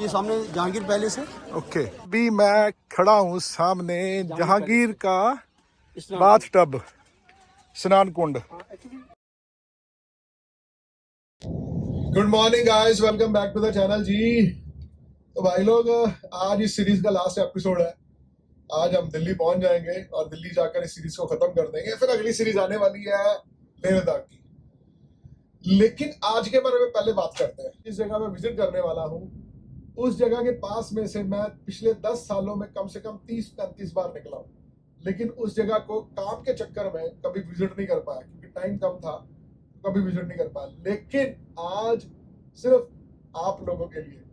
ये सामने जहांगीर पैलेस है। ओके, अभी मैं खड़ा हूँ सामने जहांगीर का बाथ टब, स्नान कुंड। Good morning guys, welcome back to the channel जी। तो भाई लोग, आज इस सीरीज का लास्ट एपिसोड है। आज हम दिल्ली पहुंच जाएंगे और दिल्ली जाकर इस सीरीज को खत्म कर देंगे। फिर अगली सीरीज आने वाली है लेह लद्दाख की। लेकिन आज के बारे में पहले बात करते हैं। इस जगह में विजिट करने वाला हूँ, उस जगह के पास में से मैं पिछले 10 सालों में कम से कम 30-35 बार निकला हूँ, लेकिन उस जगह को काम के चक्कर में कभी विजिट नहीं कर पाया क्योंकि टाइम कम था, कभी विजिट नहीं कर पाया। लेकिन आज सिर्फ आप लोगों के लिए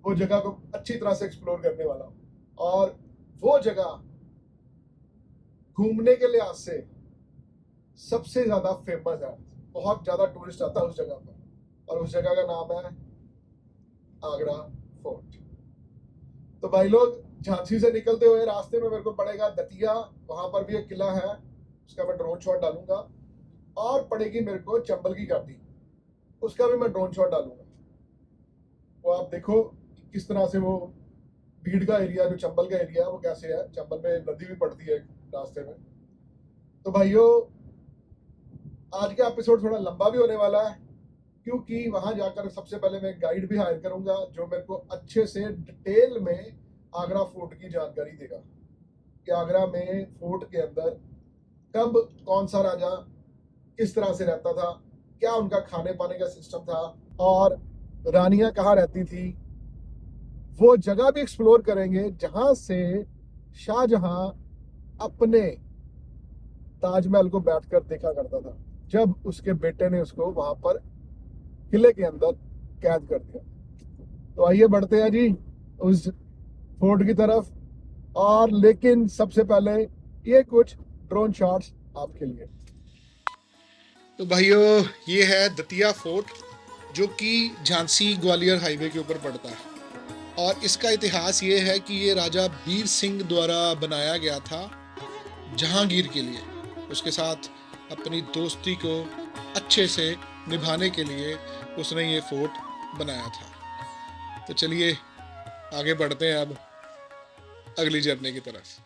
वो जगह को अच्छी तरह से एक्सप्लोर करने वाला हूँ। और वो जगह घूमने के लिहाज से सबसे ज्यादा फेमस है, बहुत ज्यादा टूरिस्ट आता है उस जगह पर, और उस जगह का नाम है आगरा फोर्ट। तो भाई लोग, झांसी से निकलते हुए रास्ते में मेरे को पड़ेगा दतिया, वहां पर भी एक किला है, उसका मैं ड्रोन शॉट डालूंगा। और पड़ेगी मेरे को चंबल की घाटी, उसका भी मैं ड्रोन शॉट डालूंगा। वो आप देखो किस तरह से वो भीड़ का एरिया, जो चंबल का एरिया है वो कैसे है। चंबल में नदी भी पड़ती है रास्ते में। तो भाइयों, आज का एपिसोड थोड़ा लंबा भी होने वाला है क्योंकि वहां जाकर सबसे पहले मैं गाइड भी हायर करूंगा जो मेरे को अच्छे से डिटेल में आगरा फोर्ट की जानकारी देगा कि आगरा में फोर्ट के अंदर कब कौन सा राजा किस तरह से रहता था, क्या उनका खाने पाने का सिस्टम था, और रानियां कहाँ रहती थी। वो जगह भी एक्सप्लोर करेंगे जहां से शाहजहां अपने ताजमहल को बैठकर देखा करता था जब उसके बेटे ने उसको वहां पर किले के अंदर कैद कर दिया। तो आइए बढ़ते हैं जी उस फोर्ट की तरफ। और लेकिन सबसे पहले ये कुछ ड्रोन शॉट्स आपके लिए। तो भाइयों, ये है दतिया फोर्ट जो कि झांसी ग्वालियर हाईवे के ऊपर पड़ता है। और इसका इतिहास ये है कि ये राजा वीर सिंह द्वारा बनाया गया था जहांगीर के लिए, उसके साथ अपनी दोस्ती को अच्छे से निभाने के लिए उसने ये फोर्ट बनाया था। तो चलिए आगे बढ़ते हैं अब अगली जर्नी की तरफ।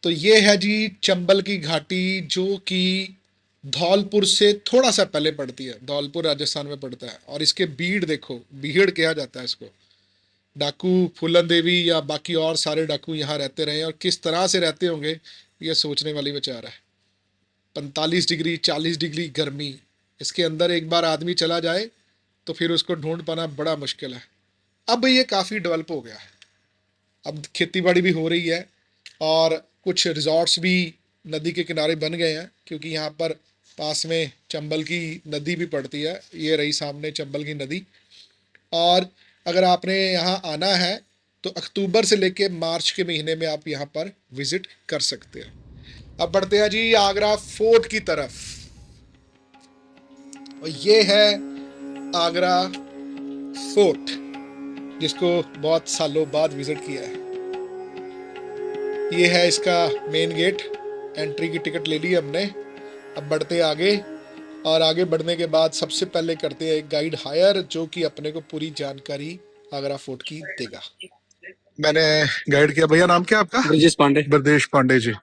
तो ये है जी चंबल की घाटी, जो कि धौलपुर से थोड़ा सा पहले पड़ती है। धौलपुर राजस्थान में पड़ता है। और इसके बीड़ देखो, बीहड़ कहा जाता है इसको। डाकू फूलन देवी या बाकी और सारे डाकू यहाँ रहते रहे, और किस तरह से रहते होंगे ये सोचने वाली विचार है। 45 डिग्री 40 डिग्री गर्मी, इसके अंदर एक बार आदमी चला जाए तो फिर उसको ढूंढ पाना बड़ा मुश्किल है। अब ये काफ़ी डेवलप हो गया है, अब खेती बाड़ी भी हो रही है और कुछ रिजॉर्ट्स भी नदी के किनारे बन गए हैं, क्योंकि यहाँ पर पास में चंबल की नदी भी पड़ती है। ये रही सामने चंबल की नदी। और अगर आपने यहाँ आना है तो अक्टूबर से लेके मार्च के महीने में आप यहाँ पर विजिट कर सकते हैं। अब बढ़ते हैं जी आगरा फोर्ट की तरफ। और ये है आगरा फोर्ट, जिसको बहुत सालों बाद विजिट किया है। ये है इसका मेन गेट, एंट्री की टिकट ले ली हमने। अब बढ़ते आगे, और आगे बढ़ने के बाद सबसे पहले करते हैं एक गाइड हायर जो कि अपने को पूरी जानकारी आगरा फोर्ट की देगा। मैंने गाइड किया। भैया नाम क्या आपका? ब्रजेश पांडे। ब्रजेश पांडे जी।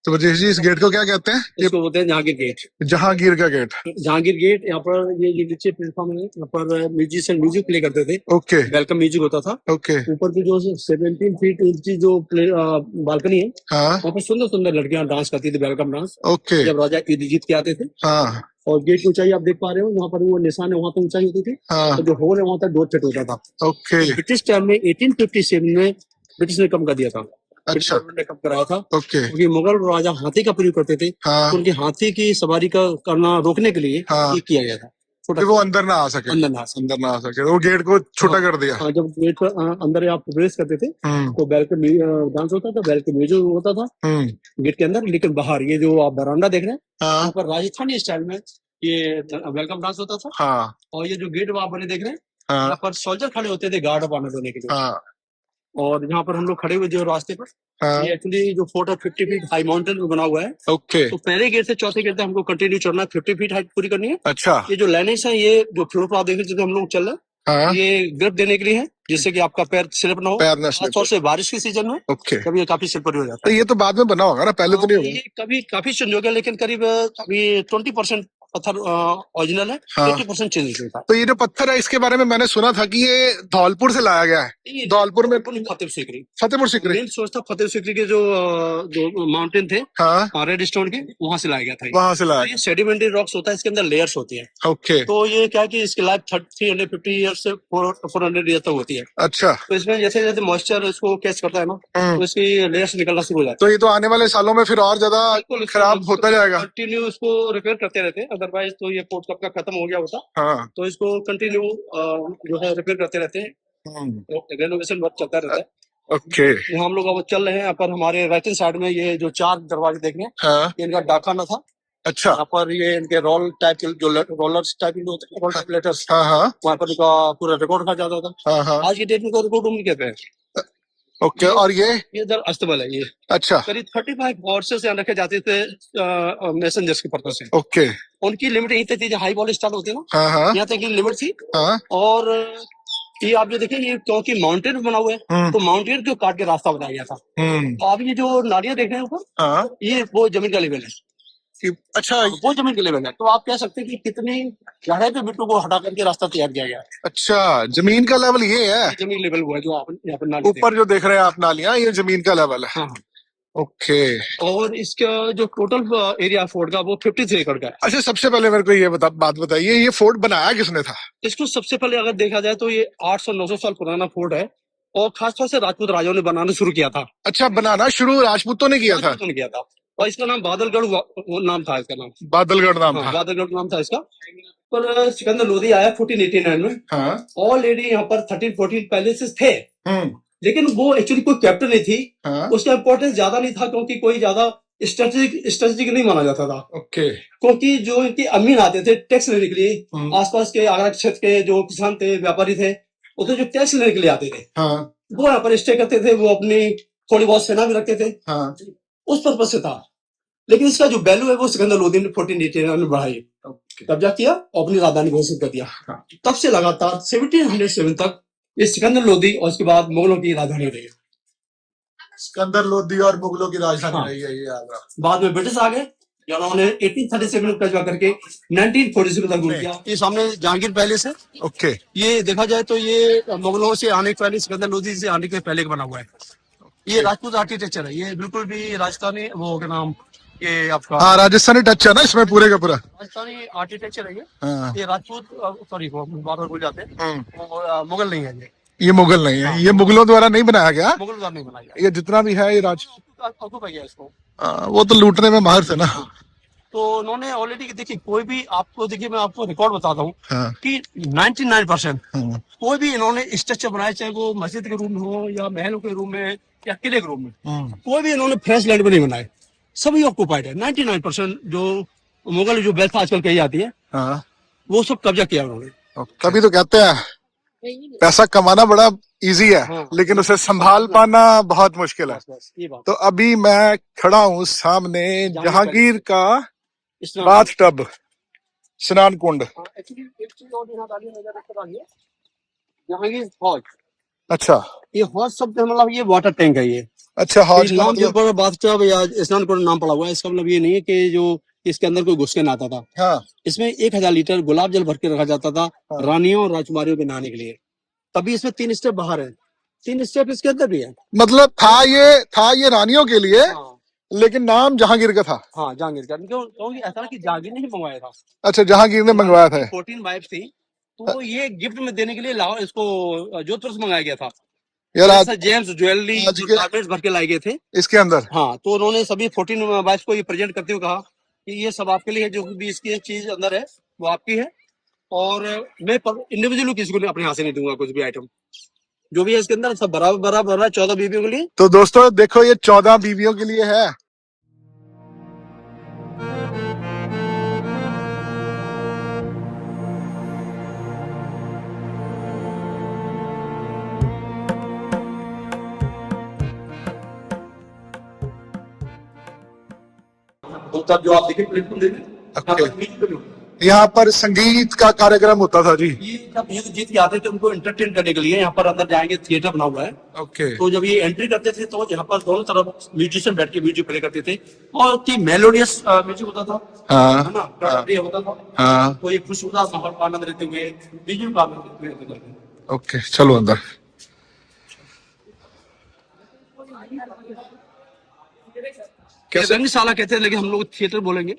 तो ब्रजेश जी, इस गेट को क्या कहते हैं? इसको बोलते हैं जहांगीर गेट। जहांगीर का गेट। जहांगीर गेट, यहाँ पर ये नीचे प्लेटफॉर्म है, यहाँ पर म्यूजिशियन म्यूजिक प्ले करते थे। ओके। वेलकम म्यूजिक होता था। ओके। ऊपर की जो 17 फीट ऊंची जो बालकनी है, हाँ। वहाँ पर सुंदर सुंदर लड़कियां डांस करती थी, वेलकम डांस। ओके। जब राजा ईद जीत के आते थे। हाँ। और गेट की ऊंचाई आप देख पा रहे हो, यहाँ पर वो निशान है, वहाँ पर ऊंचाई होती थी। हाँ। और जो होल है वहाँ तक 2 फीट होता था। ओके। ब्रिटिश टाइम में 1857 में ब्रिटिश ने कम कर दिया था। अच्छा। ने कम कराया था। ओके। क्योंकि मुगल राजा हाथी का प्रयोग करते थे। हाँ। तो उनकी हाथी की सवारी का करना रोकने के लिए ये किया गया था। कि वो अंदर ना आ सके। अंदर ना आ सके। वो गेट को छोटा कर दिया। जब गेट पर अंदर आप प्रवेश करते थे तो वेलकम डांस होता था, वेलकम म्यूजिक होता था गेट के अंदर। लेकिन बाहर ये जो आप बरामदा देख रहे हैं, वहाँ पर राजस्थानी स्टाइल में ये वेलकम डांस होता था। और ये जो गेट आप बने देख रहे हैं, यहाँ पर सोल्जर खड़े होते थे गार्ड ऑफ ऑनर देने के लिए। और यहाँ पर हम लोग खड़े हुए जो रास्ते पर, हाँ, ये एक्चुअली जो फोर्ट है 50 फीट हाई माउंटेन में बना हुआ है। ओके, तो पहले गेट से चौथे गेट तक हमको कंटिन्यू चढ़ना है, 50 फीट हाइट पूरी करनी है। अच्छा, ये जो लाइनें हैं, ये जो फ्लोर पर आप देख रहे हैं जिसमें हम लोग चल रहे हैं, हाँ, ये ग्रिप देने के लिए है, जिससे कि आपका पैर स्लिप ना हो। पैर न slip खासतौर से बारिश के सीजन में ओके। कभी ये काफी स्लिपरी हो जाता तो है। ये तो बाद में बना होगा ना, पहले तो नहीं होगा। ये कभी काफी चेंज हो गया, लेकिन करीब अभी 20% पत्थर ओरिजिनल है, हाँ। 80% चेंज हो गया। तो ये जो पत्थर है, इसके बारे में मैंने सुना था कि ये धौलपुर से लाया गया है। ये धौलपुर में फतेह सीकरी, फतेहपुर सीकरी, मेन सोर्स था फतेह सीकरी के जो माउंटेन थे हाँ, रेड स्टोन के, वहां से लाया गया था। वहां से लाया तो ये सेडिमेंटरी रॉक्स होता है, इसके अंदर लेयर्स होती है। ओके, तो ये क्या है कि इसकी लाइफ 350 ईयर से 400 ईयर तक होती है। अच्छा। तो इसमें जैसे जैसे मॉइस्चर इसको कैच करता है ना, तो इसकी लेयर्स निकलना शुरू हो जाती तो ये तो आने वाले सालों में फिर और ज्यादा है। खराब होता जाएगा। कंटिन्यू इसको रिपेयर करते रहते हैं, अदरवाइज तो ये पोर्ट कब का खत्म हो गया होता। हाँ, तो इसको कंटिन्यू जो है रिपेयर करते रहते हैं, रेनोवेशन वर्क चलता रहता है। ओके, यहाँ हम लोग अब चल रहे हैं, यहाँ पर हमारे राइट हैंड साइड में ये जो 4 दरवाजे देख रहे हैं, हाँ, ये इनका डाकखाना था। अच्छा, यहाँ पर ये इनके रोल टाइप के जो रोलर्स टाइप के होते हैं, रोल टाइप लेटर्स, हाँ, हाँ, वहाँ पर इनका पूरा रिकॉर्ड रखा जाता था। हाँ, हाँ, आज की डेट में रिकॉर्ड रूम कहते हैं। ओके। और ये इधर अस्तबल है। ये अच्छा, करीब 35 हॉर्सेस यहाँ रखे जाते थे मैसेंजर्स के पर्पज से। ओके, उनकी लिमिट यही तक थी, हाई वॉल स्टार्ट होती है ना, हाँ, हाँ, यहाँ तक की लिमिट थी। हाँ, और ये आप जो देखिए, ये क्योंकि माउंटेन बना हुआ है, तो माउंटेन को काट के रास्ता बनाया गया था। तो आप ये जो नालियां देख रहे हैं ऊपर, हाँ, ये वो जमीन का लेवल है। अच्छा, वो जमीन का लेवल है। तो आप कह सकते हैं कि कितनी गहराई पे बिट्टू को हटा करके रास्ता तैयार किया गया है। अच्छा, जमीन का लेवल ये है। ये जमीन लेवल हुआ है जो आप यहाँ पर नाली ऊपर जो देख रहे हैं आप नालियां, ये जमीन का लेवल है। हाँ। ओके। और इसका जो टोटल एरिया फोर्ट का वो 53 एकड़ का है। अच्छा, सबसे पहले मेरे को ये बात बताइए, ये फोर्ट बनाया किसने था? इसको सबसे पहले अगर देखा जाए तो ये 800-900 साल पुराना फोर्ट है, और खासतौर से राजपूत राजाओं ने बनाना शुरू किया था। अच्छा, बनाना शुरू राजपूतों ने किया था? राजपूतों ने किया था, और इसका नाम बादलगढ़ नाम था। इसका नाम बादलगढ़ नाम हाँ, था। बादलगढ़ नाम था इसका। पर सिकंदर लोधी आया 1489 में। हाँ, ऑलरेडी यहाँ पर 13-14 पैलेसेस थे, लेकिन वो एक्चुअली कोई कैप्टन नहीं थी। हाँ, उसका इम्पोर्टेंस ज्यादा नहीं था, क्योंकि कोई ज्यादा स्ट्रेटेजिक नहीं माना जाता था। ओके। क्योंकि जो इनके अमीर आते थे टैक्स लेने के लिए, आसपास के आगरा क्षेत्र के जो किसान थे, व्यापारी थे, वो तो जो टैक्स लेने के लिए आते थे, हाँ, वो यहाँ पर स्टे करते थे। वो अपनी थोड़ी बहुत सेना भी रखते थे, हाँ, उस पर्पज से था। लेकिन इसका जो वैल्यू है वो सिकंदर लोधी ने 1489 में बढ़ाई, कब्जा किया और अपनी राजधानी घोषित कर दिया। तब से लगातार 1707 तक ये सिकंदर लोधी और उसके बाद मुगलों की राजधानी रही। सिकंदर लोधी और मुगलों की राजधानी हाँ। रही है ये आगरा। बाद में ब्रिटिश आ गए, जिन्होंने 1837 में कब्जा करके 1947 तक रूल किया। ये सामने जहांगीर पैलेस है। ओके। ये देखा जाए तो ये मुगलों से आने के पहले, सिकंदर लोधी से आने के पहले का बना हुआ है। ये राजपूत आर्किटेक्चर है, ये बिल्कुल भी राजस्थानी वो क्या नाम, ये आपका हाँ, राजस्थानी टच है ना इसमें पूरे का पूरा। राजस्थानी आर्किटेक्चर है ये। हाँ, ये राजपूत, सॉरी बार बार भूल जाते हैं, वो मुगल नहीं है ये मुगल नहीं है। हाँ, ये मुगलों द्वारा नहीं बनाया गया। मुगल द्वारा नहीं बनाया गया। ये जितना भी है ये ऑक्यूपाई किया इसको। वो तो लूटने में माहिर थे ना। तो उन्होंने ऑलरेडी, देखिए कोई भी आपको, देखिए मैं आपको रिकॉर्ड बताता हूँ हाँ, कि 99% हाँ, कोई भी इन्होंने स्ट्रक्चर बनाया, चाहे वो मस्जिद के रूम में हो या महलों के रूम में या किले के रूम में, कोई भी इन्होंने फ्रेश लैंड में नहीं बनाए। सभी ऑक्यूपाइड है। 99% जो मुगल जो वेल्थ आजकल कही जाती है, हाँ। वो सब कब्जा किया उन्होंने। तभी तो कहते हैं पैसा कमाना बड़ा इजी है, हाँ। लेकिन उसे संभाल पाना बहुत मुश्किल है। बस ये बात। तो अभी मैं खड़ा हूँ सामने जहांगीर का इसमें बाथ टब, स्नान कुंड। एक्चुअली एक चीज और यहाँ डाली नजर रखकर डालिए, जहांगीर हौज। अच्छा, ये हौज शब्द मतलब ये वाटर टैंक है ये। अच्छा, हौज का नाम मतलब? पर बाथटब या स्नान कुंड नाम पड़ा हुआ है, इसका मतलब ये नहीं है कि जो इसके अंदर कोई घुस के नहाता था। हाँ, इसमें 1000 लीटर गुलाब जल भर के रखा जाता था, हाँ। रानियों और राजकुमारियों के नहाने के लिए। तभी इसमें 3 स्टेप बाहर है, 3 स्टेप इसके अंदर भी है। मतलब था ये रानियों के लिए, हाँ, लेकिन नाम जहांगीर का था। हाँ जहांगीर का, क्योंकि ऐसा ना कि जहांगीर ने ही मंगवाया था। अच्छा, जहांगीर ने मंगवाया था। 14 वाइफ थी, तो वो ये गिफ्ट में देने के लिए लाहौर, इसको जोधपुर से मंगाया गया था। यार आज जेम्स ज्वेलरी गारमेंट्स भर के लाए गए थे इसके अंदर। हाँ, तो उन्होंने सभी 14 वाइफ को ये प्रेजेंट करते हुए कहा कि ये सब आपके लिए है, जो भी इसकी चीज अंदर है वो आपकी है, और मैं इंडिविजुअली किसी को अपने हाथ से नहीं दूंगा कुछ भी आइटम। जो भी है इसके अंदर सब बराबर बराबर है 14 बीवियों के लिए। तो दोस्तों देखो, ये 14 बीवियों के लिए है। तब जो आप देखें प्लेटफॉर्म देखें, यहाँ Okay. पर म्यूजिक होता है। यहाँ पर संगीत का कार्यक्रम होता था जी। ये जब युद्ध जीत के आते थे उनको एंटरटेन करने के लिए यहाँ पर अंदर जाएंगे, थिएटर बना हुआ है। ओके। तो जब ये एंट्री करते थे तो यहाँ पर दोनों तरफ म्यूजिशियन बैठ के म्यूजिक प्ले करते थे और की मेलोडियस म्यूजिक होता था, हाँ, है ना, प्रिय होता था। हाँ। तो ये खुशनुमा माहौल का आनंद लेते हुए म्यूजिक का आनंद लेते हुए। ओके, चलो अंदर। कैसे रंगशाला कहते हैं लेकिन हम लोग थिएटर बोलेंगे।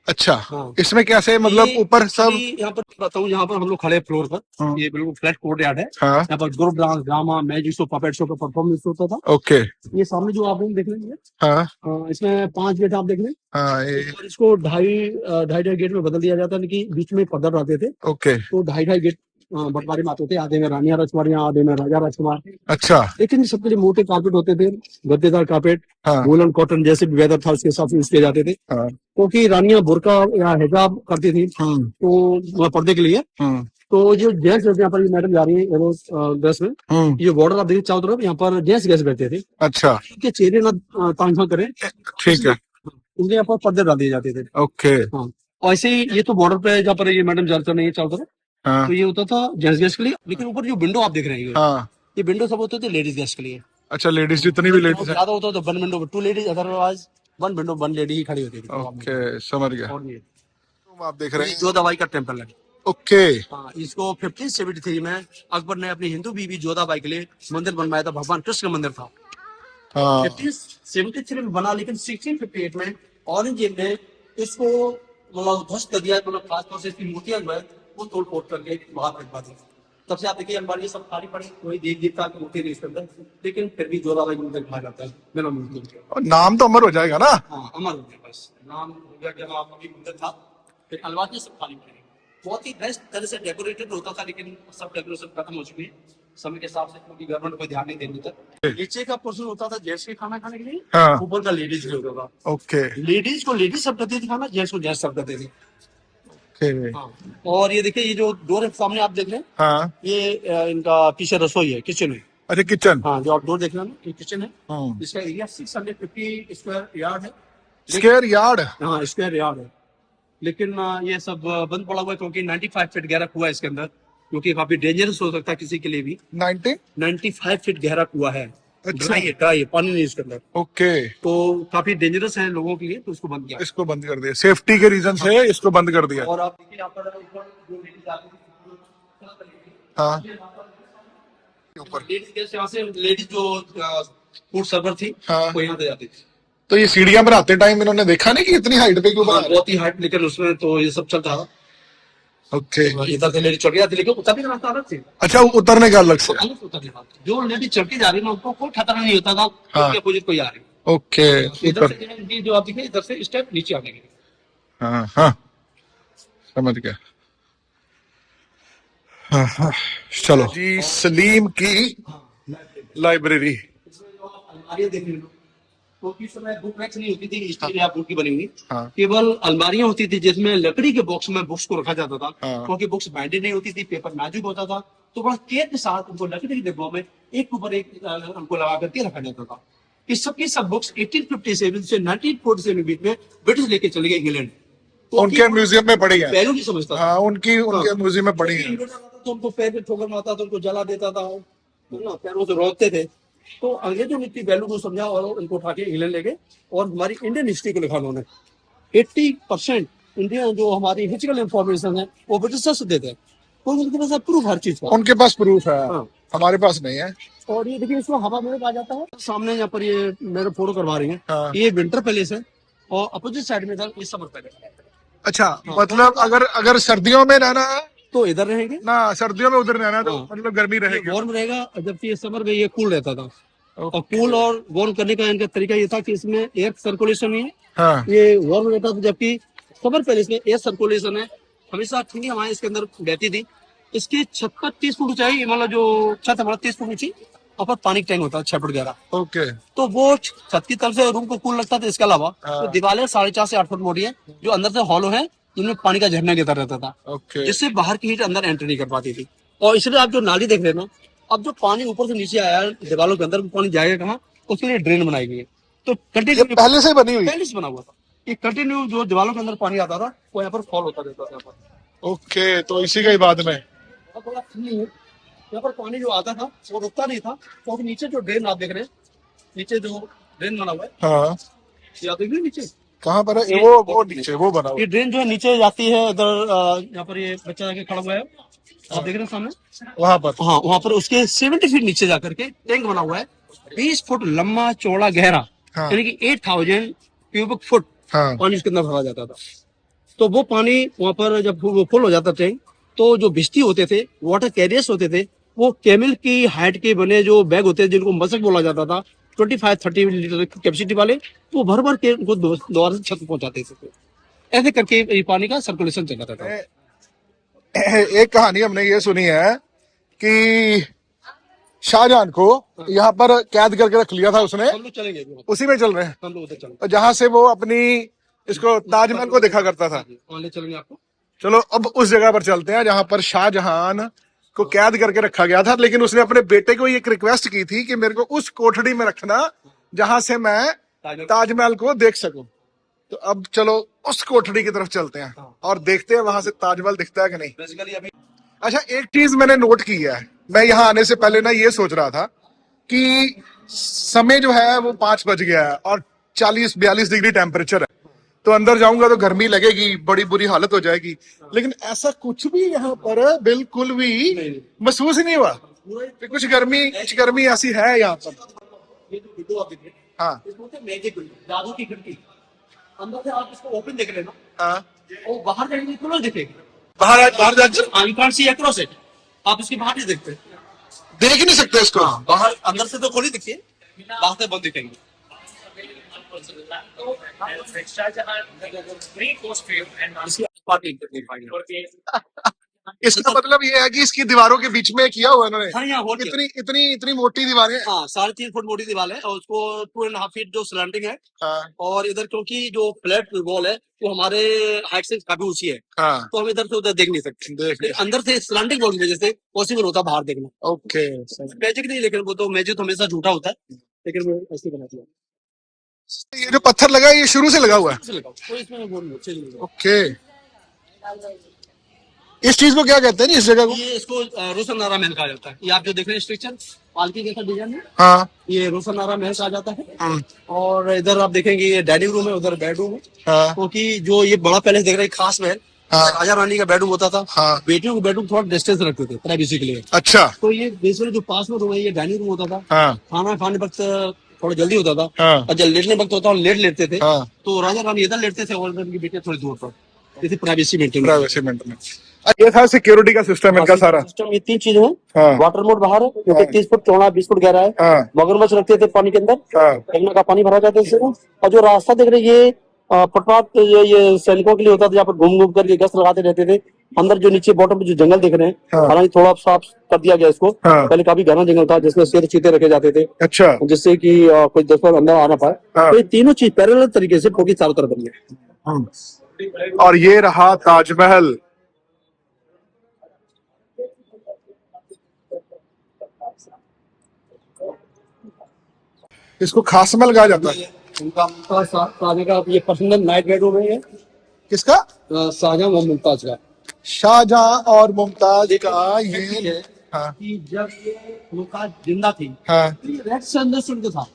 अच्छा, हाँ। इसमें कैसे मतलब ये ऊपर सब? actually यहाँ पर बताऊँ, यहाँ पर हम लोग खड़े फ्लोर पर, हाँ। ये बिल्कुल फ्लैट कोर्ट यार्ड है। हाँ। यहाँ पर group dance, drama, magic show, puppet show का परफॉर्मेंस होता था। ओके। ये सामने जो आप रूम देख लेंगे, हाँ, इसमें 5 गेट आप देख लें। हाँ, ये और इसको ढाई गेट में बदल दिया जाता है कि बीच में पर्दा रहते थे, ओके। तो ढाई गेट बंटवारे में आते थे। आधे में रानिया राजकुमारियां, आधे में राजा राजकुमार। अच्छा, लेकिन सबके लिए मोटे कारपेट होते थे, गद्देदार कारपेट, हाँ, वूलन कॉटन, जैसे भी वेदर था उसके हिसाब से यूज किए जाते थे। हाँ, क्योंकि रानियां बुर्का या हिजाब करती थी तो पर्दे के लिए। तो जो जेंट्स यहाँ पर मैडम जा रही है येलो ड्रेस में, ये बॉर्डर आप देखिए चारों तरफ, यहाँ पर जेंट्स गेस्ट बैठते थे। अच्छा, उनके चेहरे ना तांग झांक करें, ठीक है, उनके यहाँ पर पर्दे डाल दिए जाते थे। ओके। हाँ, और ऐसे ही ये तो बॉर्डर पे जहाँ पर ये मैडम चलते नहीं है चारों तरफ, हाँ, तो ये होता था जेंट्स गेस्ट के लिए। लेकिन ऊपर जो विंडो आप देख रहे हैं, हाँ, ये विंडो सब होते थे लेडीज गेस्ट के लिए। अच्छा, लेडीज जितनी भी लेडीज है। ज्यादा होता तो 1 window 2 ladies, otherwise 1 window 1 lady ही खड़ी होती थी। ओके, समझ गया। और ये आप देख रहे हैं जो दवाई का टेम्पल है। ओके। हाँ, इसको 1573 में अकबर ने अपनी हिंदू बीवी जोधाबाई के लिए मंदिर बनवाया था। भगवान कृष्ण का मंदिर था। हाँ, 1573 में बना, लेकिन 1658 में औरंगजेब ने इसको मतलब ध्वस्त कर दिया। मतलब खासतौर से इसकी मूर्तियां जो है वो तोड़ फोड़ करके बाहर फेंकवा दी। तब से आप देखिए अलमारी सब खाली पड़ी, कोई देव देवता की मूर्ति नहीं इसके अंदर, लेकिन फिर भी जोधाबाई मंदिर कहा जाता है मेरा मूर्ति। और नाम तो अमर हो जाएगा ना? हाँ, अमर हो गया, बस नाम हो गया कि हाँ अभी मंदिर था। फिर अलमारी सब खाली पड़ी, बहुत ही बेस्ट तरह से डेकोरेटेड होता था, लेकिन सब डेकोरेशन खत्म हो चुकी है समय के हिसाब से, क्योंकि गवर्नमेंट कोई ध्यान नहीं दे रही था। नीचे का पोर्शन होता था जेंट्स के खाना खाने के लिए, हाँ, ऊपर का लेडीज के लिए होता था। ओके, लेडीज को लेडीज सब करती थी खाना, जेंट्स को जेंट्स सब करते थे। ओके, हाँ। और ये देखिए, ये जो डोर सामने आप देख रहे हैं, हाँ, ये इनका पीछे रसोई है, किचन है। अच्छा, किचन। हाँ, जो आप डोर देख रहे हैं ना, ये किचन है। हाँ, इसका एरिया 650 स्क्वायर यार्ड है। Square yard. हाँ, स्क्वायर यार्ड है। लेकिन ये सब बंद पड़ा हुआ है, क्योंकि 95 फीट गहरा कुआ है इसके अंदर, क्योंकि काफी डेंजरस हो सकता है किसी के लिए भी। 95 फीट गहरा कुआ है। अच्छा। ड्राई है, पानी नहीं इसके अंदर। ओके, तो काफी डेंजरस है लोगों के लिए, तो उसको बंद किया। इसको बंद कर दिया, सेफ्टी के रीजन से इसको बंद कर दिया। और आप देखिए यहाँ पर ऊपर जो लेडीज आती थी, हाँ, ऊपर लेडीज यहाँ से लेडीज जो फूड सर्वर थी, हाँ। वो यहाँ से जाती थी। तो ये सीढ़ियां बनाते टाइम इन्होंने देखा नहीं कि इतनी हाइट पे क्यों बना रहे? बहुत ही हाइट, लेकिन उसमें तो ये सब चलता था। ओके, इधर से लेडी चढ़ जाती, लेकिन उतरने का रास्ता अलग थी। अच्छा, उतरने का अलग से। अलग से उतरने का। जो लेडी चढ़ के जा रही है ना, उनको कोई खतरा नहीं होता था, हाँ। उनके अपोजिट कोई आ रही। ओके, इधर ऊपर। से इनकी जो आप देखिए, इधर से स्टेप नीचे आने के। हाँ, हाँ, समझ गया। हाँ, हाँ, चलो जी, सलीम की लाइब्रेरी। अलमारियां देख लो, क्योंकि समय बुक रैक्स नहीं होती थी, स्टील या बुक की बनी हुई। हाँ। केवल अलमारियां होती थी जिसमें लकड़ी के बॉक्स में बुक्स को रखा जाता था। हाँ। क्योंकि बुक्स बाइंडेड नहीं होती थी, पेपर नाजुक होता था, तो बड़ा केयर के साथ उनको लकड़ी के डिब्बों में एक ऊपर एक उनको लगा करके रखा जाता था। इस सब की सब बुक्स 1857 से 1947 के बीच में ब्रिटिश लेके चले गए इंग्लैंड। तो उनके म्यूजियम में पड़ी है। पहलू नहीं समझता था। हाँ, उनके म्यूजियम में पड़ी है। इंग्लैंड आता था तो उनको पैर पे ठोकर मारता था, उनको जला देता था, ना पैरों से रोकते थे। तो अंग्रेजों ने इतनी वैल्यू को समझा और उनको उठा के इंग्लैंड ले गए, और हमारी इंडियन हिस्ट्री को लिखा उन्होंने। 80% इंडिया जो हमारी हिस्ट्रिकल इंफॉर्मेशन है वो ब्रिटिशर्स देते हैं, तो उनके पास प्रूफ हर चीज का। उनके पास प्रूफ है, हाँ। हमारे पास नहीं है। और ये देखिए, इसको हवा में आ जाता है। सामने यहाँ पर ये मेरे फोटो करवा रही है, हाँ। ये विंटर पैलेस है, और अपोजिट साइड में था ये समर पैलेस। अच्छा, मतलब अगर सर्दियों में रहना है तो इधर रहेंगे ना, सर्दियों में उधर रहना है तो हाँ। मतलब गर्मी रहेगी। वार्म रहेगा, जबकि ये समर में ये कूल रहता था। और कूल और वार्म करने का इनका तरीका ये था कि इसमें एयर सर्कुलेशन नहीं है, हाँ, ये वार्म रहता था। जबकि समर पैलेस में एयर सर्कुलेशन है, हमेशा ठंडी हवाएं इसके अंदर बहती थी। इसकी छत पर 30 फुट ऊंचाई, मतलब जो छत हमारा 30 फुट ऊंची, और पर पानी टैंक होता है 6 फुट गहरा। ओके, तो वो छत की तरफ से रूम को कूल लगता था। इसके अलावा हाँ। तो दीवारें 4.5 से 8 फुट मोटी है, जो अंदर से हॉलो है, जिनमें पानी का झरना गिरता रहता था, ओके, जिससे बाहर की हीट अंदर एंटर नहीं कर पाती थी। और इसलिए आप जो नाली देख रहे हैं ना, अब जो पानी ऊपर से नीचे आया दीवारों के अंदर, पानी जाएगा कहाँ, उसके लिए ड्रेन बनाई गई है। तो ये कंटिन्यू पहले से बनी हुई। पहले से बना हुआ था। ये कंटिन्यू जो दीवारों के अंदर पानी आता था वो यहाँ पर फॉल होता रहता था यहाँ पर। ओके, तो इसी का ही बाद में अब थोड़ा फ्री है, यहाँ पर पानी जो आता था वो रुकता नहीं था, क्योंकि नीचे जो ड्रेन आप देख रहे हैं, नीचे जो ड्रेन बना हुआ है, हाँ ये आप देख रहे हैं नीचे, कहाँ पर है? ये वो नीचे वो बना हुआ ये ड्रेन जो है नीचे जाती है इधर। यहाँ पर ये बच्चा जाके खड़ा हुआ है, आप देख रहे हैं सामने, वहां पर। हाँ वहां पर उसके 70 फीट नीचे जाकर के टैंक बना हुआ है, 20 फुट लंबा चौड़ा गहरा, हाँ। यानी कि 8000 क्यूबिक फुट हाँ। पानी उसके अंदर भरा जाता था। तो वो पानी वहां पर जब वो फुल हो जाता टैंक, तो जो भिश्ती होते थे, वाटर कैरियर्स होते थे, वो कैमल की हाइट के बने जो बैग होते थे जिनको मशक बोला जाता था, 25-30 लीटर की कैपेसिटी वाले, वो भर भर के उनको द्वारा से छत पहुंचाते थे। ऐसे करके ये पानी का सर्कुलेशन चल रहा था। एक कहानी हमने ये सुनी है कि शाहजहां को यहाँ पर कैद करके रख लिया था उसने, हम लोग चलेंगे अभी वहाँ उसी में चल रहे हैं, पर, हम लोग उधर चलेंगे, और जहां से वो अपनी इसको ताजमहल को देखा करता था। वहाँ ले चलेंगे आपको। चलो अब उस जगह पर चलते हैं जहां पर शाहजहां को कैद करके रखा गया था, लेकिन उसने अपने बेटे को एक रिक्वेस्ट की थी कि मेरे को उस कोठड़ी में रखना जहां से मैं ताजमहल को देख सकूं। तो अब चलो उस कोठड़ी की तरफ चलते हैं और देखते हैं वहां से ताजमहल दिखता है कि नहीं। बेसिकली अभी अच्छा, एक चीज मैंने नोट की है, मैं यहाँ आने से पहले ना ये सोच रहा था कि समय जो है वो 5 बज गया है और 40-42 डिग्री टेम्परेचर है, तो अंदर जाऊंगा तो गर्मी लगेगी, बड़ी बुरी हालत हो जाएगी, लेकिन ऐसा कुछ भी यहाँ पर बिल्कुल भी महसूस ही नहीं हुआ कि कुछ गर्मी ऐसी है यहाँ पर। ये जो विंडो आप देख रहे हैं, हाँ इसको बोलते हैं मैजिक विंडो, जादू की खिड़की। अंदर से आप इसको ओपन देख लेना, हाँ, और बाहर जाएंगे तो दिखेगी, बाहर जाकर you can't see across it, आप इसके बाहर नहीं देखते। देख ही नहीं सकते इसको। बाहर अंदर से तो खोली दिखिए, बाहर से बंद दिखेंगे। इसकी पार्टी करनी पाएंगे। इसका मतलब ये है कि इसकी दीवारों के बीच में किया हुआ इन्होंने। हाँ, यहाँ होल किया। इतनी इतनी इतनी मोटी दीवारें। हाँ, 3.5 फुट मोटी दीवार है, और उसको 2.5 फीट जो स्लैंटिंग है। हाँ। और इधर क्योंकि जो फ्लैट वॉल है वो हमारे हाइट से काफी ऊंची है, हाँ। तो हम इधर से उधर देख नहीं सकते, लेकिन अंदर से स्लैंटिंग वॉल की वजह से पॉसिबल होता बाहर देखना। ओके, मैजिक नहीं, लेकिन वो तो मैजिक तो हमेशा झूठा होता है, लेकिन वो ऐसे बना दिया। ये जो पत्थर लगा है ये शुरू से लगा हुआ है। तो इसमें वो ओके, इस चीज को क्या कहते हैं इस जगह को? ये इसको रोशननारा महल कहा जाता है। ये आप जो देख रहे हैं स्ट्रक्चर पालकी जैसा डिजाइन है, हाँ, ये रोशननारा महल कहा जाता है। और इधर आप देखेंगे ये डाइनिंग रूम है, उधर बेडरूम है, हाँ, क्योंकि जो ये बड़ा पैलेस देख रहे हैं खास महल, हाँ, राजा रानी का बेडरूम होता था। हाँ, बेटियों का बेडरूम थोड़ा डिस्टेंस रखते थे प्राइवेसी के लिए। अच्छा, तो ये बेसिकली जो पास में रूम है ये डाइनिंग रूम होता था। हाँ, खाना खाने वक्त थोड़ा जल्दी होता था, हाँ, और जब लेटने वक्त होता लेट लेटते थे, हाँ, तो राजा रानी इधर लेटते थे और उनकी बेटियां थोड़ी दूर पर, जैसे प्राइवेसी मेंटेन। Privacy maintain. ये था सिक्योरिटी का सिस्टम इनका सारा। सिस्टम ये 3 चीजें हैं। हाँ, वाटर मोड बाहर है जो कि 30 फुट चौड़ा 20 फुट गहरा है। हाँ, मगरमच्छ रखते थे पानी के अंदर, हाँ, गंगा का पानी भरा जाता है इससे। और जो रास्ता देख रहे हैं ये फुटपाथ ये सैनिकों के लिए होता था, जहाँ पर घूम घूम करके गश्त लगाते रहते थे। अंदर जो नीचे बॉटम पे जो जंगल देख रहे हैं, हाँ, हालांकि थोड़ा साफ कर दिया गया इसको। हाँ, पहले काफी घना जंगल था जिसमें शेर चीते रखे जाते थे, अच्छा, जिससे कि कोई दुश्मन अंदर आ ना पाए। हाँ, तो ये तीनों चीज पैरेलल तरीके से फोकी चारों तरफ बनी है। और ये रहा ताजमहल। इसको खास महल कहा जाता है। उनका शाहजहां का ये पर्सनल नाइट बेडरूम है। ये किसका? शाहजहां और मुमताज का। शाहजहां और मुमताज का ये है। हाँ, कि जब ये मुमताज जिंदा थी, हाँ, तो ये रेड सैंडलस्टोन का था।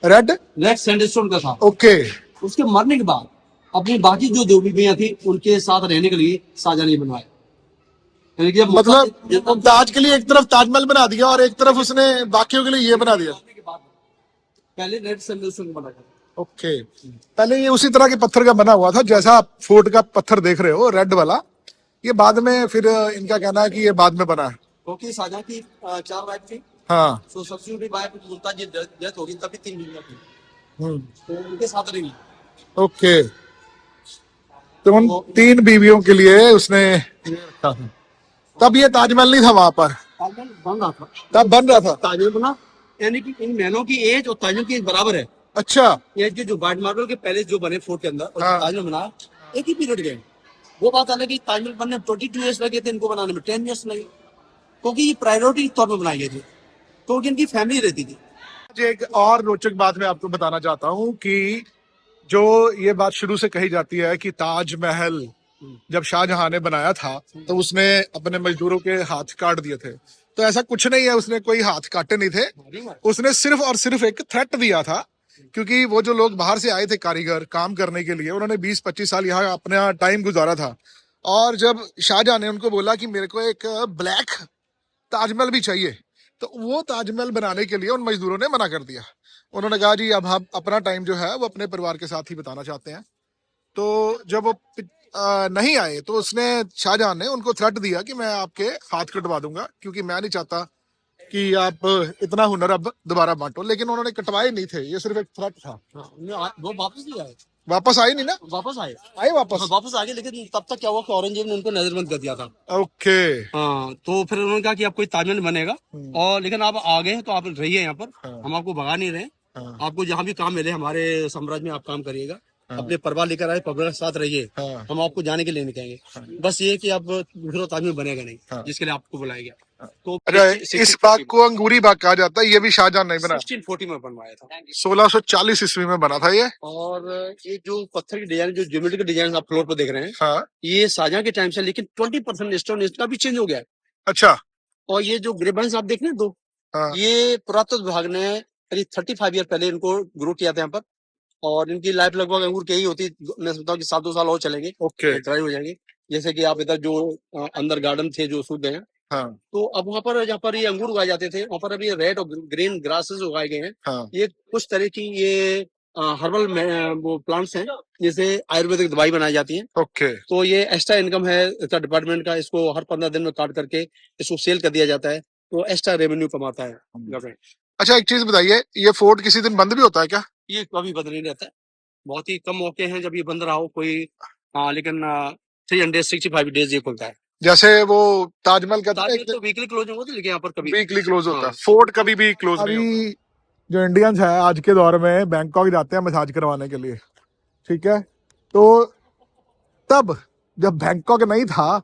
रेड सैंडलस्टोन का था। ओके। उसके मरने के बाद अपनी बाकी जो बीवियां थी उनके साथ रहने के लिए शाहजहां ने बनवाया। यानी कि मतलब मुमताज के लिए एक तरफ ताजमहल बना दिया और एक तरफ उसने बाकियों के लिए ये बना दिया। पहले रेड सैंडलस्टोन बना था। ओके, पहले ये उसी तरह के पत्थर का बना हुआ था जैसा आप फोर्ट का पत्थर देख रहे हो, रेड वाला। ये बाद में फिर इनका कहना है कि ये बाद में बना है, क्योंकि शाहजहां की 4 वाइफ थी। हाँ, तो सब्सिट्यूट वाइफ मुमताज की डेथ होगी, तभी 3 बीवियां थी, तो उनके साथ रही। ओके, तो उन 3 बीवियों के लिए उसने रखा था। तब ये ताजमहल नहीं था वहां पर, ताजमहल बन रहा था। तब बन रहा था ताजमहल बना, यानी कि इन महलों की एज और ताजमहल की एज बराबर है। अच्छा, ये जो व्हाइट मार्बल के पैलेस जो बने फोर्ट के अंदर और हाँ, ताजमहल बना एक ही पीरियड गए। वो बात अलग है, ताजमहल बनने 22 ईयर्स लगे थे, इनको बनाने में 10 ईयर्स लगे, क्योंकि ये प्रायोरिटी तौर पर बनाई गई थी, क्योंकि इनकी फैमिली रहती थी। एक और रोचक बात मैं आपको बताना चाहता हूँ कि जो ये बात शुरू से कही जाती है कि ताजमहल जब शाहजहां ने बनाया था तो उसने अपने मजदूरों के हाथ काट दिए थे, तो ऐसा कुछ नहीं है, उसने कोई हाथ काटे नहीं थे। उसने सिर्फ और सिर्फ एक थ्रेट दिया था, क्योंकि वो जो लोग बाहर से आए थे कारीगर काम करने के लिए, उन्होंने 20-25 साल यहाँ अपना टाइम गुजारा था, और जब शाहजहां ने उनको बोला कि मेरे को एक ब्लैक ताजमहल भी चाहिए, तो वो ताजमहल बनाने के लिए उन मजदूरों ने मना कर दिया। उन्होंने कहा जी अब हम अपना टाइम जो है वो अपने परिवार के साथ ही बिताना चाहते हैं। तो जब वो नहीं आए तो उसने, शाहजहां ने उनको थ्रेट दिया कि मैं आपके हाथ कटवा दूंगा, क्योंकि मैं नहीं चाहता कि आप इतना हुनर अब दोबारा बांटो। लेकिन उन्होंने कटवाए नहीं थे, ये सिर्फ एक थ्रेट था। वो वापस नहीं आए, वापस आए नहीं ना? वापस आए, आए वापस? हाँ, वापस आ गए, लेकिन तब तक क्या हुआ कि औरंगजेब ने उनको नजरबंद कर दिया था। ओके। हाँ, तो फिर उन्होंने कहा कि अब कोई ताजमहल बनेगा, और लेकिन आप आ गए हैं तो आप रहिए यहाँ पर, हाँ। हम आपको भगा नहीं रहे। हाँ। आपको जहाँ भी काम मिले हमारे साम्राज्य में आप काम करिएगा, हाँ। अपने परिवार लेकर आए, परिवार के साथ रहिए, हाँ। हम आपको जाने के लिए नहीं कहेंगे। बस ये कि अब दूसरा ताजमहल बनेगा नहीं, हाँ। जिसके लिए आपको बुलाया गया। तो अच्छा, इस बाग को अंगूरी बाग कहा जाता है, ये भी शाहजहां नहीं बना? 1640 में बनवाया था, 1640 ईस्वी में बना था ये। और ये जो पत्थर की डिजाइन, जो ज्योमेट्री के डिजाइन आप फ्लोर पर देख रहे हैं, हाँ। ये शाहजहां के टाइम से, लेकिन 20% स्टोन इसका भी चेंज हो गया है। अच्छा। और ये जो ग्रेबाइंस आप देख रहे हैं दो, हाँ। ये पुरातत्व विभाग ने करीब 35 ईयर पहले इनको ग्रो किया था यहाँ पर, और इनकी लाइफ लगभग अंगूर की ही होती, मैं समझता हूँ कि 7-2 साल और चलेंगे, ओके। ड्राई हो जाएंगे। जैसे कि आप इधर जो अंदर गार्डन थे जो सूख गए हैं, हाँ। तो अब वहाँ पर जहाँ पर ये अंगूर उगाए जाते थे, वहाँ पर अभी रेड और ग्रीन ग्रासेस उगाए गए हैं। हाँ। ये कुछ तरह की ये हर्बल वो प्लांट्स हैं, जिसे आयुर्वेदिक दवाई बनाई जाती है। ओके। तो ये एक्स्ट्रा इनकम है इसका डिपार्टमेंट का, इसको हर 15 दिन में काट करके इसको सेल कर दिया जाता है, तो एक्स्ट्रा रेवेन्यू कमाता है गवर्नमेंट। अच्छा, एक चीज बताइए, ये फोर्ट किसी दिन बंद भी होता है क्या? ये कभी बंद नहीं रहता है, बहुत ही कम मौके हैं जब ये बंद रहा हो कोई, लेकिन 365 डेज ये खुलता है। जैसे वो ताजमहल का था, तो वीकली क्लोज होगा, लेकिन यहाँ पर कभी वीकली क्लोज होता है, हाँ। फोर्ट कभी भी क्लोज नहीं होता। जो इंडियंस है आज के दौर में बैंकॉक जाते हैं मसाज करवाने के लिए, ठीक है, तो तब जब बैंकॉक नहीं था,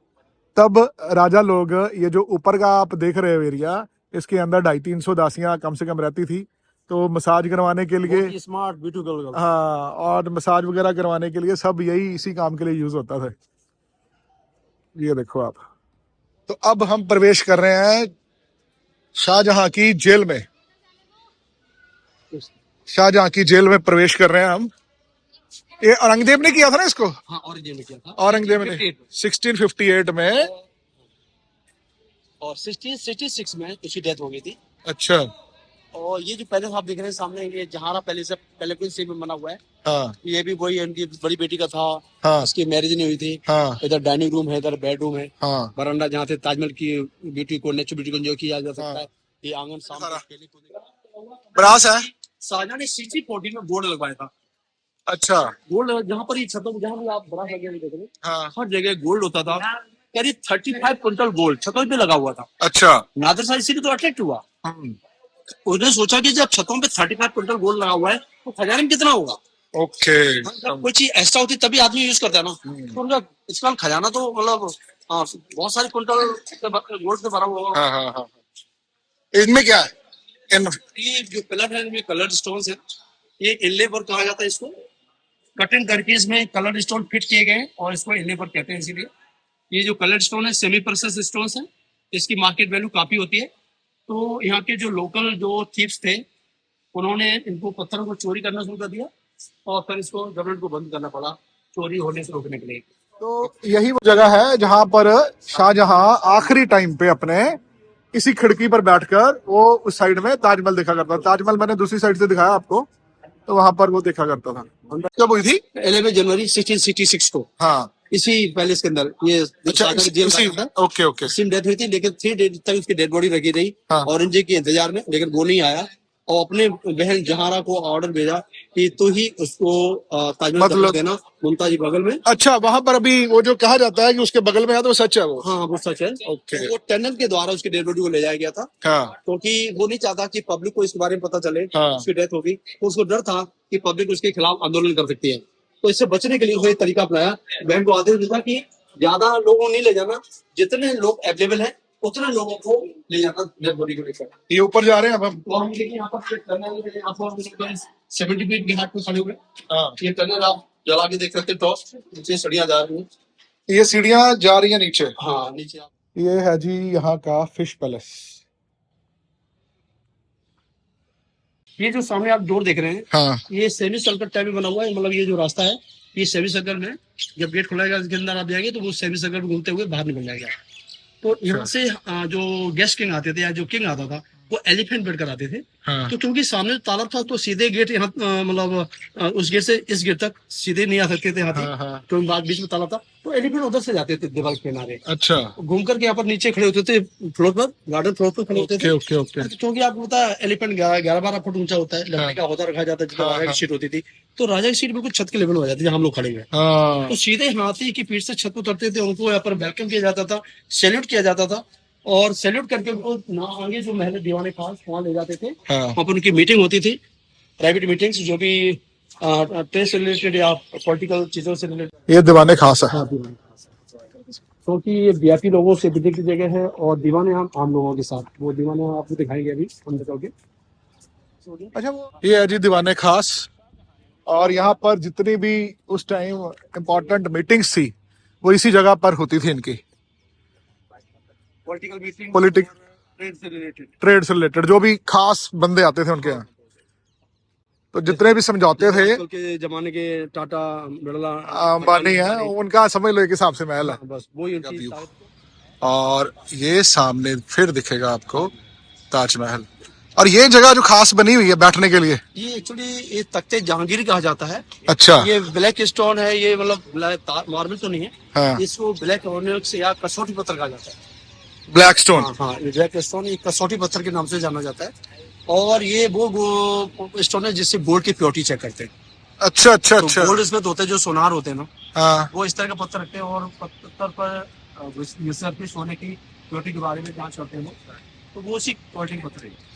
तब राजा लोग, ये जो ऊपर का आप देख रहे हो एरिया, इसके अंदर 250-300 दासियां कम से कम रहती थी, तो मसाज करवाने के लिए, स्मार्ट ब्यूटीफुल, हाँ, और मसाज वगैरह करवाने के लिए सब यही इसी काम के लिए यूज होता था। ये देखो आप। तो अब हम प्रवेश कर रहे हैं शाहजहां की जेल में, शाहजहां की जेल में प्रवेश कर रहे हैं हम। ये औरंगजेब ने किया था ना इसको? हाँ, औरंगजेब ने किया था, औरंगजेब ने 1658 में, और 1666 में उसकी डेथ हो गई थी। अच्छा। और ये जो पैलेस आप देख रहे हैं सामने, ये जहारा पैलेस है, पहले से में बना हुआ है। हाँ। ये भी वही इनकी बड़ी बेटी का था। हाँ। इसकी मैरिज नहीं हुई थी। हाँ। इधर डाइनिंग रूम है, इधर बेडरूम है, हाँ। बरामदा जहाँ से ताजमहल की ब्यूटी को, नेचुरल ब्यूटी को एंजॉय किया जा सकता हाँ। है। ये आंगन सामने ब्रास है। शाहजहां ने 1640 में बोर्ड लगवाया था। अच्छा। गोल्ड जहाँ पर ही छतों, जहाँ भी आप बड़ा लगे देख रहे हैं, हाँ। हर जगह गोल्ड होता था। करीब 35 क्विंटल गोल्ड छतों पे लगा हुआ था। अच्छा। नादिर शाह इसीलिए तो अट्रैक्ट हुआ। उसने सोचा कि जब छतों पे 35 क्विंटल गोल्ड लगा हुआ है, तो खजाने में कितना होगा। ओके। जब कोई चीज एक्स्ट्रा होती तभी आदमी यूज करता है ना। तो उनका इसका खजाना तो मतलब बहुत सारे क्विंटल गोल्ड से भरा हुआ। हाँ हाँ हाँ। इसमें क्या है? ये जो पिलर है, ये कलर स्टोन है, ये इनले वर्क कहा जाता है इसको। कटिंग करके इसमें कलर स्टोन फिट किए गए और इसको इनले वर्क कहते हैं। इसीलिए ये जो कलर स्टोन है सेमी प्रेशियस स्टोन है, इसकी मार्केट वैल्यू काफी होती है। तो यहाँ के जो लोकल जो थीव्स थे, उन्होंने इनको पत्थरों को चोरी करना शुरू कर दिया, और फिर इसको गवर्नमेंट को बंद करना पड़ा चोरी होने से रोकने के लिए। तो यही वो जगह है जहां पर शाहजहां आखिरी टाइम पे अपने इसी खिड़की पर बैठकर वो उस साइड में ताजमहल देखा करता था। ताजमहल मैंने दूसरी साइड से दिखाया आपको, तो वहां पर वो देखा करता था। कब हुई थी? 11 जनवरी 1666 को। हाँ। इसी पैलेस के अंदर ये अच्छा, जेल था। Okay okay. इसी में डेथ हुई थी, लेकिन 3 डेज तक उसकी डेड बॉडी रखी रही हाँ। औरंगजेब के इंतजार में, लेकिन वो नहीं आया। और अपने बहन जहारा को ऑर्डर भेजा कि तो ही उसको ताजमहल मतलब देना मुमताज के बगल में। अच्छा, वहां पर अभी वो जो कहा जाता है कि उसके बगल में है, तो वो सच है वो? हाँ, वो सच है। ओके। वो टनल के द्वारा उसकी डेड बॉडी को ले जाया गया था, हाँ। क्योंकि वो नहीं चाहता कि पब्लिक को इसके बारे में पता चले। हाँ। उसकी डेथ होगी, तो उसको डर था कि पब्लिक उसके खिलाफ आंदोलन कर सकती है। तो इससे बचने के लिए उसने एक तरीका अपनाया। बहन को आदेश दिया कि ज्यादा लोगों नहीं ले जाना, जितने लोग अवेलेबल हैं उतने लोगों को ले जाना डेड बॉडी को लेकर। ये ऊपर जा रहे हैं अब हम। तो हम देखिए यहाँ पर चेक करने के लिए आपको 70 फीट के हाथ में खड़े हुए। हाँ ये टनल आप जला के देख सकते हैं, टॉप नीचे सीढ़ियां जा रही हैं। ये सीढ़ियां जा रही हैं नीचे। हाँ नीचे आप ये है जी यहाँ का फिश पैलेस। ये जो सामने आप डोर देख रहे हैं, हाँ ये सेमी सर्कल टाइप में बना हुआ है। मतलब ये जो रास्ता है ये सेमी सर्कल में, जब गेट खुलेगा इसके अंदर आप जाएंगे तो वो सेमी सर्कल में घूमते हुए बाहर निकल जाएगा। तो यहाँ से जो गेस्ट किंग आते थे या जो किंग आता था वो एलिफेंट बैठ कर आते थे। हाँ तो क्योंकि सामने तालाब था तो सीधे गेट यहाँ मतलब उस गेट से इस गेट तक सीधे नहीं आ सकते थे हाथी। हाँ हाँ। तो बाद बीच में तालाब था तो एलिफेंट उधर से जाते थे दीवार के किनारे, अच्छा घूम करके यहाँ पर नीचे खड़े होते थे फ्लोर पर, गार्डन फ्लोर पर खड़े होते ओके थे। Okay okay. क्योंकि आपको पता है एलिफेंट 11-12 फुट ऊंचा होता है, लकड़ी का होता रखा जाता है जिसमें राजा की सीट होती थी। तो राजा की सीट बिल्कुल छत के लेवल हो जाती थी जहाँ हम लोग खड़े हुए। हाँ तो सीधे हाथी की पीठ से छत पर उतरते थे, उनको यहाँ पर वेलकम किया जाता था, सैल्यूट किया जाता था और सैल्यूट करके उनको आगे जो महल दीवाने खास वहाँ ले जाते थे। हाँ वहाँ पर उनकी मीटिंग होती थी, प्राइवेट मीटिंग्स, जो भी ट्रेड से रिलेटेड या पॉलिटिकल चीजों से रिलेटेड। ये दीवाने खास है। क्योंकि ये वीआईपी लोगों से विजिट की जगह है और दीवाने आम लोगों के साथ, वो दीवाने आपको दिखाएंगे अभी अंदर जाओगे। अच्छा ये है जी दीवाने खास। और यहाँ पर जितनी भी उस टाइम इम्पोर्टेंट मीटिंग्स थी वो इसी जगह पर होती थी इनकी। पॉलिटिकल मीटिंग, पॉलिटिक ट्रेड से रिलेटेड, ट्रेड से रिलेटेड जो भी खास बंदे आते थे उनके यहाँ, तो जितने भी समझौते थे। आजकल के जमाने के टाटा बिरला अंबानी है उनका समझ लो एक हिसाब से महल है। बस वही उनकी और ये सामने फिर दिखेगा आपको ताजमहल। और ये जगह जो खास बनी हुई है बैठने के लिए, ये एक्चुअली ये तख्ते जहांगीर कहा जाता है। अच्छा ये ब्लैक स्टोन है, ये मतलब मार्बल तो नहीं है। हाँ इसको ब्लैक ऑनिक्स या कसौटी पत्थर कहा जाता है। Black stone. हाँ ये ब्लैक स्टोन, ये कसौटी पत्थर के नाम से जाना जाता है। और ये वो स्टोन है जिससे गोल्ड की प्योरिटी चेक करते हैं। अच्छा अच्छा तो अच्छा। गोल्ड इसमें तो होते हैं जो सोनार होते हैं ना, हाँ वो इस तरह का पत्थर रखते हैं और पत्थर पर मिस्र सोने की प्योरिटी के बारे में जांच करते हैं लोग। तो वो उसी क्वालिटी के पत्थर है।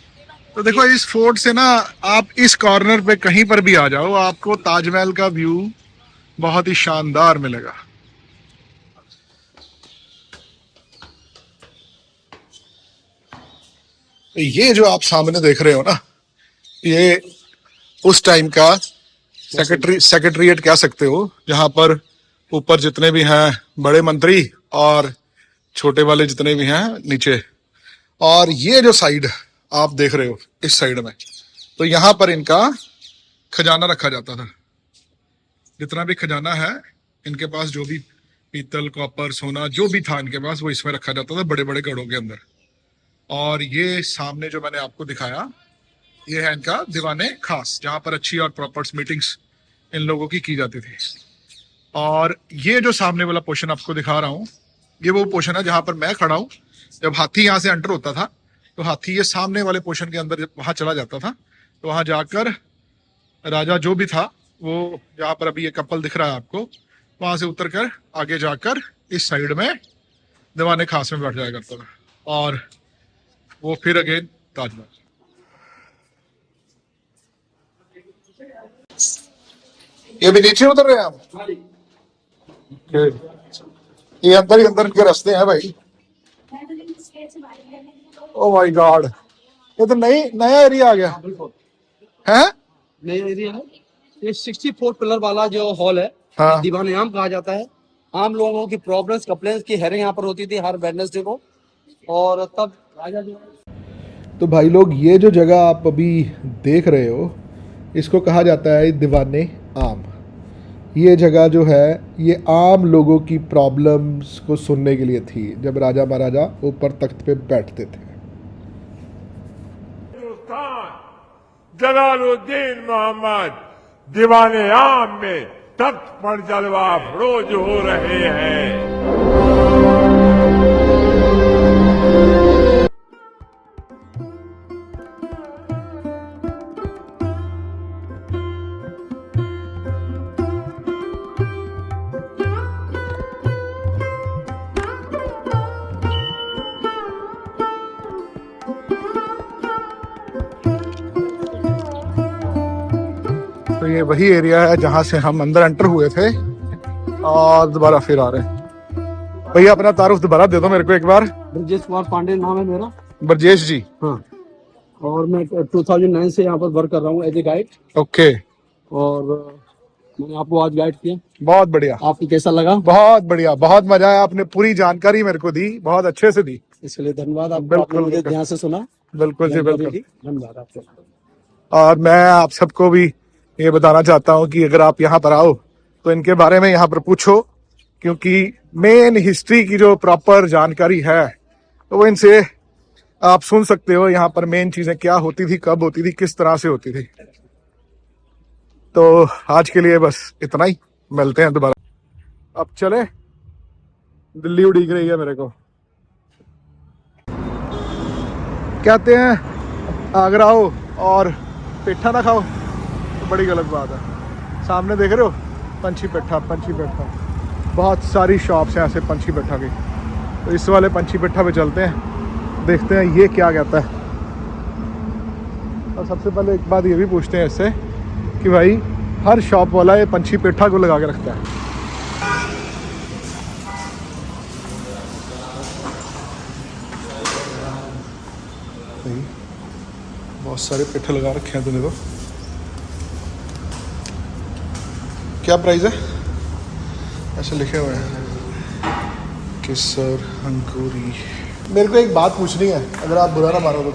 तो देखो इस फोर्ट से ना आप इस कॉर्नर पे कहीं पर भी आ जाओ आपको ताजमहल का व्यू बहुत ही शानदार मिलेगा। ये जो आप सामने देख रहे हो ना, ये उस टाइम का सेक्रेटरीएट कह सकते हो, जहां पर ऊपर जितने भी हैं बड़े मंत्री और छोटे वाले जितने भी हैं नीचे। और ये जो साइड आप देख रहे हो इस साइड में, तो यहाँ पर इनका खजाना रखा जाता था। जितना भी खजाना है इनके पास, जो भी पीतल कॉपर सोना जो भी था इनके पास, वो इसमें रखा जाता था बड़े बड़े घड़ों के अंदर। और ये सामने जो मैंने आपको दिखाया, ये है इनका दीवाने खास, जहाँ पर अच्छी और प्रॉपर मीटिंग्स इन लोगों की जाती थी। और ये जो सामने वाला पोर्शन आपको दिखा रहा हूँ, ये वो पोर्शन है जहाँ पर मैं खड़ा हूँ। जब हाथी यहाँ से एंटर होता था तो हाथी ये सामने वाले पोर्शन के अंदर वहां चला जाता था, तो वहां जाकर राजा जो भी था, वो जहाँ पर अभी ये कपल दिख रहा है आपको, वहां से उतर कर आगे जाकर इस साइड में दीवाने खास में बैठ जाया करता था। और वो फिर अगेन ताजमहल। ये भी नीचे उतर रहे हैं हम। ये अंदर ही अंदर के रास्ते हैं भाई। ओ माय गॉड, ये तो नया एरिया आ गया है। नया एरिया है ये। 64 पिलर वाला जो हॉल है, हाँ। दीवाने आम कहा जाता है। आम लोगों की प्रॉब्लम्स कंप्लेंट्स की हेयरिंग यहाँ पर होती थी हर वेडनेसडे को। और तब राजा जो, तो भाई लोग, ये जो जगह आप अभी देख रहे हो, इसको कहा जाता है दीवाने आम। ये जगह जो है ये आम लोगों की प्रॉब्लम्स को सुनने के लिए थी जब राजा महाराजा ऊपर तख्त पे बैठते थे। जलालुद्दीन मोहम्मद दीवाने आम में तख्त पर जलवा अफरोज हो रहे हैं। तो ये वही एरिया है जहां से हम अंदर एंटर हुए थे और दोबारा फिर आ रहे हैं। भैया अपना तारुफ दोबारा दे दो मेरे को एक बार। ब्रजेश कुमार पांडे नाम है मेरा। ब्रजेश जी। हाँ। और मैं 2009 से यहाँ पर वर्क कर रहा हूँ एज ए गाइड, ओके, और मैंने आपको आज गाइड किया। बहुत बढ़िया, आपको कैसा लगा? बहुत बढ़िया, बहुत मजा आया। आपने पूरी जानकारी मेरे को दी, बहुत अच्छे से दी। इसके लिए धन्यवाद आपको, बिल्कुल, आपने मुझे बिल्कुल। ध्यान से सुना। बिल्कुल जी, बिल्कुल। धन्यवाद आपको। और मैं आप सबको भी ये बताना चाहता हूँ कि अगर आप यहाँ पर आओ तो इनके बारे में यहाँ पर पूछो, क्योंकि मेन हिस्ट्री की जो प्रॉपर जानकारी है तो वो इनसे आप सुन सकते हो। यहाँ पर मेन चीजें क्या होती थी, कब होती थी, किस तरह से होती थी। तो आज के लिए बस इतना ही, मिलते हैं दोबारा। अब चले, दिल्ली उड़ीक रही है मेरे को। कहते हैं आगरा आओ और पेठा ना खाओ तो बड़ी गलत बात है। सामने देख रहे हो पंछी पेठा, पंछी पेठा, बहुत सारी शॉप्स हैं ऐसे पंछी पेठा की। तो इस वाले पंछी पेठा पे चलते हैं, देखते हैं ये क्या कहता है। और सबसे पहले एक बात ये भी पूछते हैं इससे कि भाई हर शॉप वाला ये पंछी पेठा को लगा के रखता है। बहुत सारे पेठे लगा रखे हैं तूने तो। क्या प्राइस है? ऐसे लिखे हुए हैं केसर, अंगूरी। मेरे को एक बात पूछनी है, अगर आप बुरा ना मानो तो।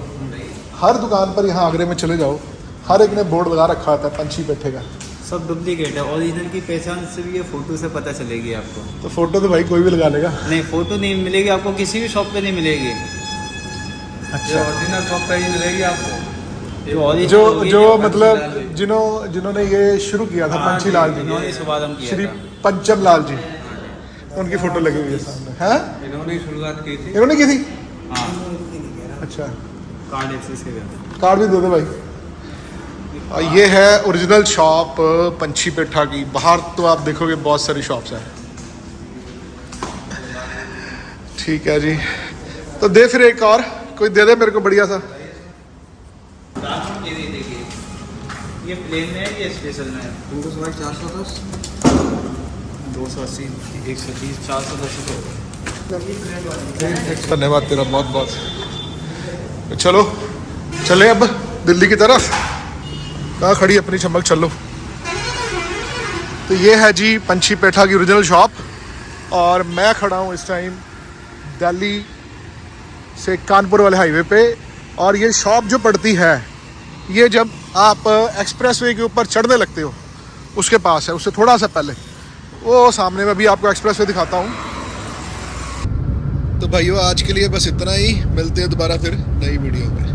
हर दुकान पर यहाँ आगरे में चले जाओ, हर एक ने बोर्ड लगा रखा होता है पंछी पेठे का। सब डुप्लीकेट है, ओरिजिनल की पहचान सिर्फ ये फोटो से पता चलेगी आपको। तो फोटो तो भाई कोई भी लगा लेगा। नहीं, फोटो नहीं मिलेगी आपको, किसी भी शॉप पे नहीं मिलेगी। अच्छा, ओरिजिनल शॉप पे ही मिलेगी आपको। जो मतलब जिन्होंने ये शुरू किया था पंछी लाल जी, इन्होंने शुभारंभ किया श्री था। पंचम लाल जी, उनकी फोटो लगी हुई है सामने। है, इन्होंने शुरुआत की थी। इन्होंने की थी। हाँ, अच्छा, कार्ड एक्सेस के लिए। कार्ड भी दे दो भाई। और ये है ओरिजिनल शॉप पंछी पेठा की। बाहर तो आप देखोगे बहुत सारी शॉप्स हैं। ठीक है जी, तो दे फिर एक और कोई दे दे मेरे को बढ़िया सा। ये देखिए, ये प्लेन में है, ये स्पेशल में है। 410, 280, 130, 410। धन्यवाद तेरा बहुत बहुत। तो चलो चले अब दिल्ली की तरफ। कहाँ खड़ी अपनी चमक, चलो। तो ये है जी पंछी पेठा की ओरिजिनल शॉप, और मैं खड़ा हूँ इस टाइम दिल्ली से कानपुर वाले हाईवे पे। और ये शॉप जो पड़ती है, ये जब आप एक्सप्रेसवे के ऊपर चढ़ने लगते हो उसके पास है, उससे थोड़ा सा पहले। वो सामने में भी आपको एक्सप्रेसवे दिखाता हूँ। तो भाइयों आज के लिए बस इतना ही, मिलते हैं दोबारा फिर नई वीडियो में।